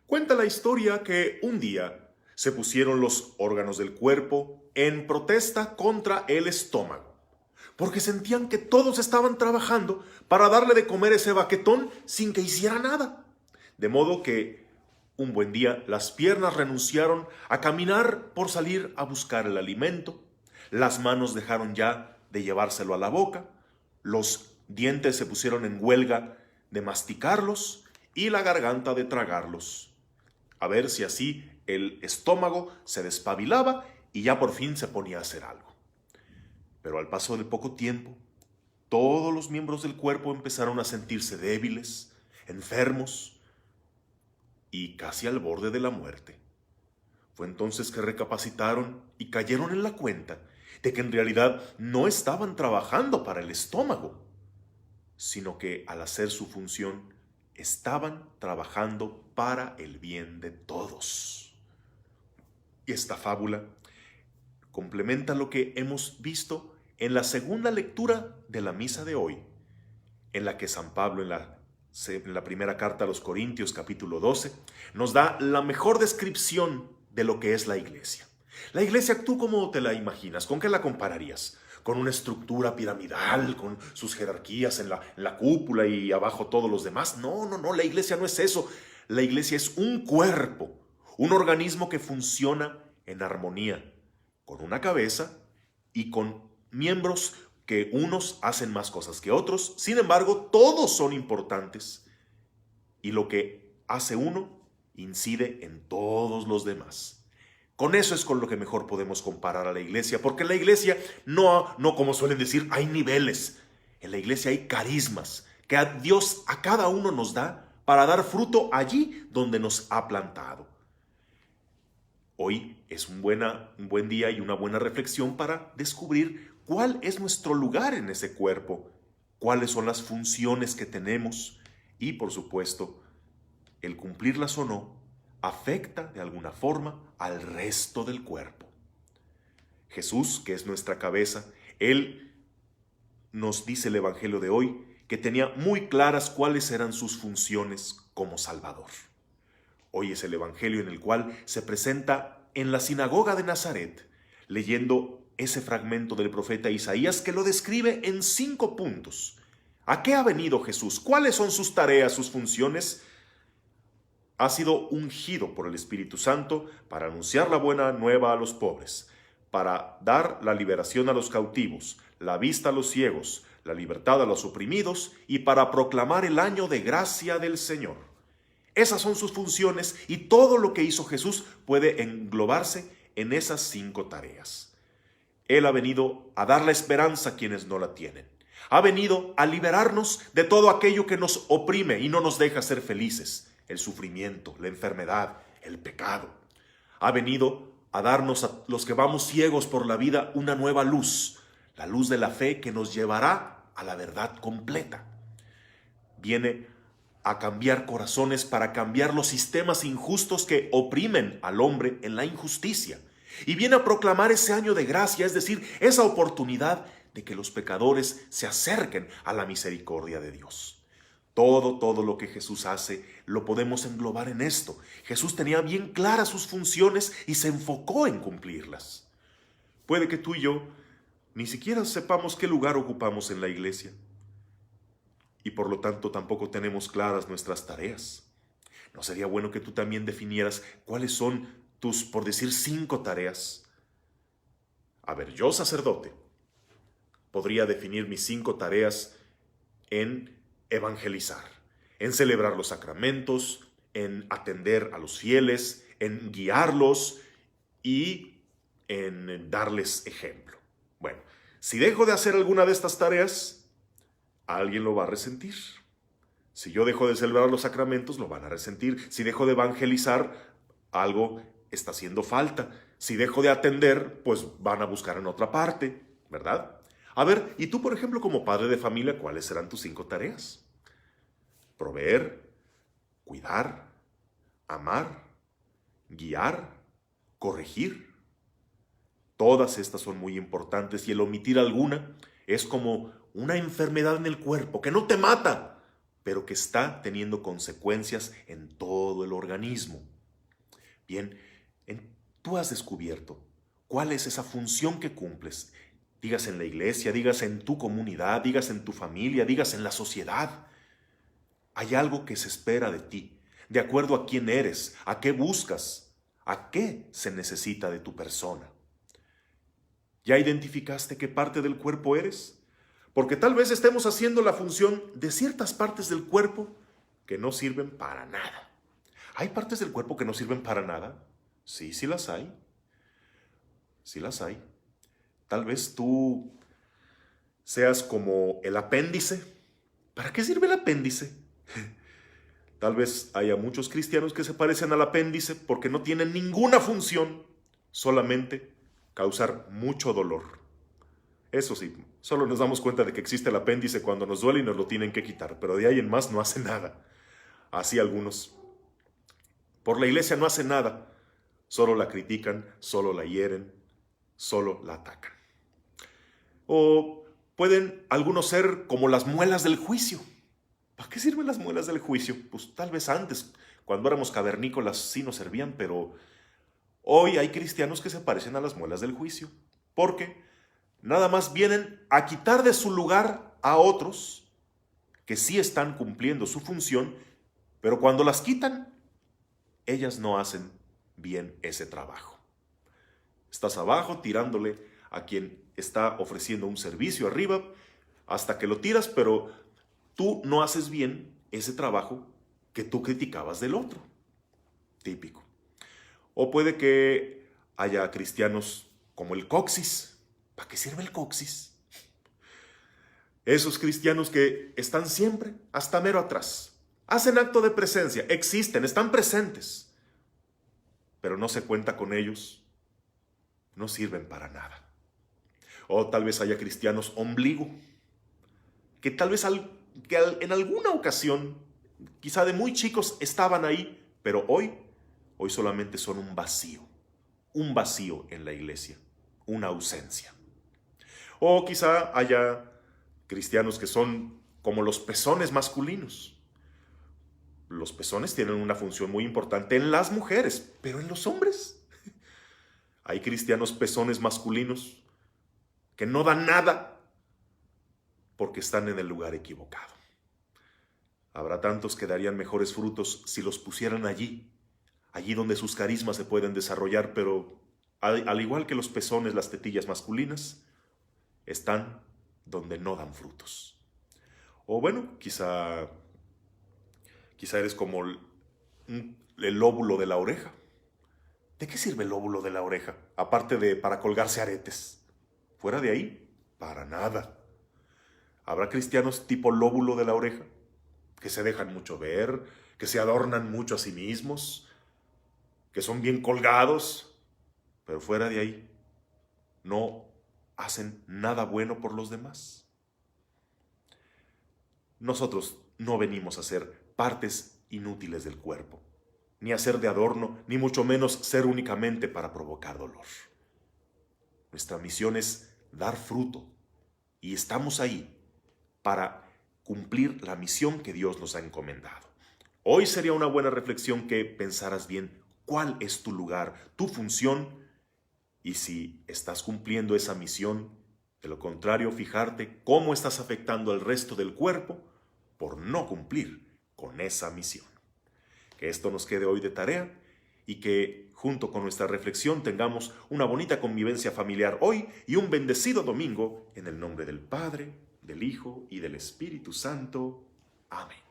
Cuenta la historia que un día se pusieron los órganos del cuerpo en protesta contra el estómago, porque sentían que todos estaban trabajando para darle de comer ese baquetón sin que hiciera nada. De modo que un buen día las piernas renunciaron a caminar por salir a buscar el alimento, las manos dejaron ya de llevárselo a la boca, los dientes se pusieron en huelga de masticarlos y la garganta de tragarlos. A ver si así el estómago se despabilaba y ya por fin se ponía a hacer algo. Pero al paso de poco tiempo, todos los miembros del cuerpo empezaron a sentirse débiles, enfermos y casi al borde de la muerte. Fue entonces que recapacitaron y cayeron en la cuenta de que en realidad no estaban trabajando para el estómago, sino que al hacer su función estaban trabajando para el bien de todos. Y esta fábula complementa lo que hemos visto en la segunda lectura de la misa de hoy, en la que San Pablo en la primera carta a los Corintios capítulo 12 nos da la mejor descripción de lo que es la iglesia. La iglesia, ¿tú cómo te la imaginas? ¿Con qué la compararías? ¿Con una estructura piramidal, con sus jerarquías en la cúpula y abajo todos los demás? No, la iglesia no es eso. La iglesia es un cuerpo, un organismo que funciona en armonía, con una cabeza y con miembros que unos hacen más cosas que otros. Sin embargo, todos son importantes y lo que hace uno incide en todos los demás. Con eso es con lo que mejor podemos comparar a la iglesia, porque en la iglesia no como suelen decir, hay niveles. En la iglesia hay carismas que Dios a cada uno nos da para dar fruto allí donde nos ha plantado. Hoy es un buen día y una buena reflexión para descubrir cuál es nuestro lugar en ese cuerpo, cuáles son las funciones que tenemos y, por supuesto, el cumplirlas o no afecta de alguna forma al resto del cuerpo. Jesús, que es nuestra cabeza, Él nos dice el Evangelio de hoy que tenía muy claras cuáles eran sus funciones como Salvador. Hoy es el Evangelio en el cual se presenta en la sinagoga de Nazaret, leyendo ese fragmento del profeta Isaías que lo describe en 5 puntos. ¿A qué ha venido Jesús? ¿Cuáles son sus tareas, sus funciones? Ha sido ungido por el Espíritu Santo para anunciar la buena nueva a los pobres, para dar la liberación a los cautivos, la vista a los ciegos, la libertad a los oprimidos y para proclamar el año de gracia del Señor. Esas son sus funciones y todo lo que hizo Jesús puede englobarse en esas 5 tareas. Él ha venido a dar la esperanza a quienes no la tienen. Ha venido a liberarnos de todo aquello que nos oprime y no nos deja ser felices. El sufrimiento, la enfermedad, el pecado. Ha venido a darnos a los que vamos ciegos por la vida una nueva luz, la luz de la fe que nos llevará a la verdad completa. Viene a cambiar corazones para cambiar los sistemas injustos que oprimen al hombre en la injusticia. Y viene a proclamar ese año de gracia, es decir, esa oportunidad de que los pecadores se acerquen a la misericordia de Dios. Todo lo que Jesús hace lo podemos englobar en esto. Jesús tenía bien claras sus funciones y se enfocó en cumplirlas. Puede que tú y yo ni siquiera sepamos qué lugar ocupamos en la iglesia y por lo tanto tampoco tenemos claras nuestras tareas. ¿No sería bueno que tú también definieras cuáles son tus, por decir, 5 tareas? A ver, yo sacerdote podría definir mis 5 tareas en evangelizar, en celebrar los sacramentos, en atender a los fieles, en guiarlos y en darles ejemplo. Bueno, si dejo de hacer alguna de estas tareas, alguien lo va a resentir. Si yo dejo de celebrar los sacramentos, lo van a resentir. Si dejo de evangelizar, algo está haciendo falta. Si dejo de atender, pues van a buscar en otra parte, ¿verdad? A ver, y tú, por ejemplo, como padre de familia, ¿cuáles serán tus 5 tareas? Proveer, cuidar, amar, guiar, corregir. Todas estas son muy importantes y el omitir alguna es como una enfermedad en el cuerpo que no te mata, pero que está teniendo consecuencias en todo el organismo. Bien, tú has descubierto cuál es esa función que cumples. Digas en la iglesia, digas en tu comunidad, digas en tu familia, digas en la sociedad. Hay algo que se espera de ti, de acuerdo a quién eres, a qué buscas, a qué se necesita de tu persona. ¿Ya identificaste qué parte del cuerpo eres? Porque tal vez estemos haciendo la función de ciertas partes del cuerpo que no sirven para nada. ¿Hay partes del cuerpo que no sirven para nada? Sí, sí las hay. Sí las hay. Tal vez tú seas como el apéndice. ¿Para qué sirve el apéndice? Tal vez haya muchos cristianos que se parecen al apéndice porque no tienen ninguna función, solamente causar mucho dolor. Eso sí, solo nos damos cuenta de que existe el apéndice cuando nos duele y nos lo tienen que quitar, pero de ahí en más no hace nada. Así algunos. Por la iglesia no hace nada, solo la critican, solo la hieren, solo la atacan. O pueden algunos ser como las muelas del juicio. ¿Para qué sirven las muelas del juicio? Pues tal vez antes, cuando éramos cavernícolas, sí nos servían, pero hoy hay cristianos que se parecen a las muelas del juicio, porque nada más vienen a quitar de su lugar a otros que sí están cumpliendo su función, pero cuando las quitan, ellas no hacen bien ese trabajo. Estás abajo tirándole a quien está ofreciendo un servicio arriba hasta que lo tiras, pero tú no haces bien ese trabajo que tú criticabas del otro. Típico. O puede que haya cristianos como el coxis. ¿Para qué sirve el coxis? Esos cristianos que están siempre hasta mero atrás. Hacen acto de presencia, existen, están presentes, pero no se cuenta con ellos. No sirven para nada. O tal vez haya cristianos ombligo, que tal vez en alguna ocasión, quizá de muy chicos, estaban ahí, pero hoy solamente son un vacío en la iglesia, una ausencia. O quizá haya cristianos que son como los pezones masculinos. Los pezones tienen una función muy importante en las mujeres, pero en los hombres. Hay cristianos pezones masculinos que no dan nada porque están en el lugar equivocado. Habrá tantos que darían mejores frutos si los pusieran allí donde sus carismas se pueden desarrollar, pero al igual que los pezones, las tetillas masculinas, están donde no dan frutos. O bueno, quizá eres como el lóbulo de la oreja. ¿De qué sirve el lóbulo de la oreja? Aparte de para colgarse aretes. Fuera de ahí, para nada. Habrá cristianos tipo lóbulo de la oreja que se dejan mucho ver, que se adornan mucho a sí mismos, que son bien colgados, pero fuera de ahí no hacen nada bueno por los demás. Nosotros no venimos a ser partes inútiles del cuerpo, ni a ser de adorno, ni mucho menos ser únicamente para provocar dolor. Nuestra misión es dar fruto y estamos ahí para cumplir la misión que Dios nos ha encomendado. Hoy sería una buena reflexión que pensaras bien cuál es tu lugar, tu función, y si estás cumpliendo esa misión. De lo contrario, fijarte cómo estás afectando al resto del cuerpo por no cumplir con esa misión. Que esto nos quede hoy de tarea y que junto con nuestra reflexión tengamos una bonita convivencia familiar hoy y un bendecido domingo en el nombre del Padre, del Hijo y del Espíritu Santo. Amén.